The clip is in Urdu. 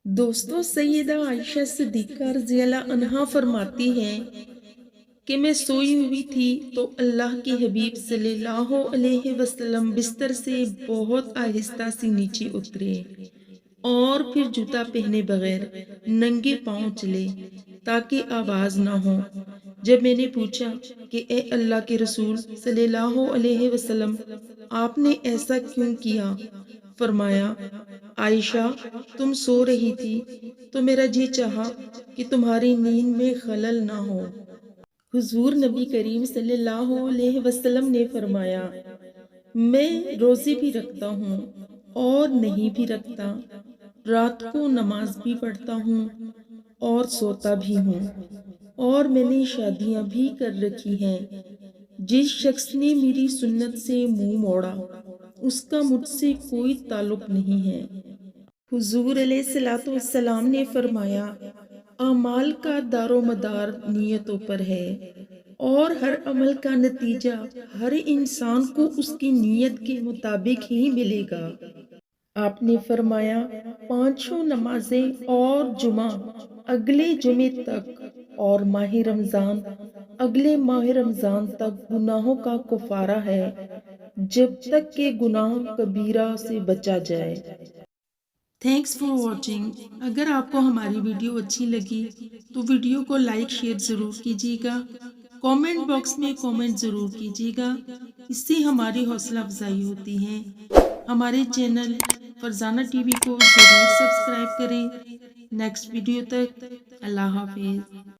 دوستوں، سیدہ عائشہ صدیقہ رضی اللہ عنہا فرماتی ہیں کہ میں سوئی ہوئی تھی تو اللہ کے حبیب صلی اللہ علیہ وسلم بستر سے بہت آہستہ سے نیچے اترے اور پھر جوتا پہنے بغیر ننگے پاؤں چلے تاکہ آواز نہ ہو۔ جب میں نے پوچھا کہ اے اللہ کے رسول صلی اللہ علیہ وسلم، آپ نے ایسا کیوں کیا؟ فرمایا، عائشہ، تم سو رہی تھی تو میرا جی چاہا کہ تمہاری نیند میں خلل نہ ہو۔ حضور نبی کریم صلی اللہ علیہ وسلم نے فرمایا، میں روزے بھی رکھتا ہوں اور نہیں بھی رکھتا، رات کو نماز بھی پڑھتا ہوں اور سوتا بھی ہوں، اور میں نے شادیاں بھی کر رکھی ہیں۔ جس شخص نے میری سنت سے منہ موڑا اس کا مجھ سے کوئی تعلق نہیں ہے۔ حضور علیہ الصلوۃ والسلام نے فرمایا، اعمال کا دار و مدار نیتوں پر ہے، اور ہر عمل کا نتیجہ ہر انسان کو اس کی نیت کے مطابق ہی ملے گا۔ آپ نے فرمایا، پانچوں نمازیں اور جمعہ اگلے جمعے تک اور ماہ رمضان اگلے ماہ رمضان تک گناہوں کا کفارہ ہے، جب تک کہ گناہ کبیرہ سے بچا جائے۔ Thanks for watching. اگر آپ کو ہماری ویڈیو اچھی لگی تو ویڈیو کو لائک شیئر ضرور کیجیے گا، کامنٹ باکس میں کامنٹ ضرور کیجیے گا، اس سے ہماری حوصلہ افزائی ہوتی ہے۔ ہمارے چینل فرزانہ ٹی وی کو ضرور سبسکرائب کریں۔ نیکسٹ ویڈیو تک اللہ حافظ۔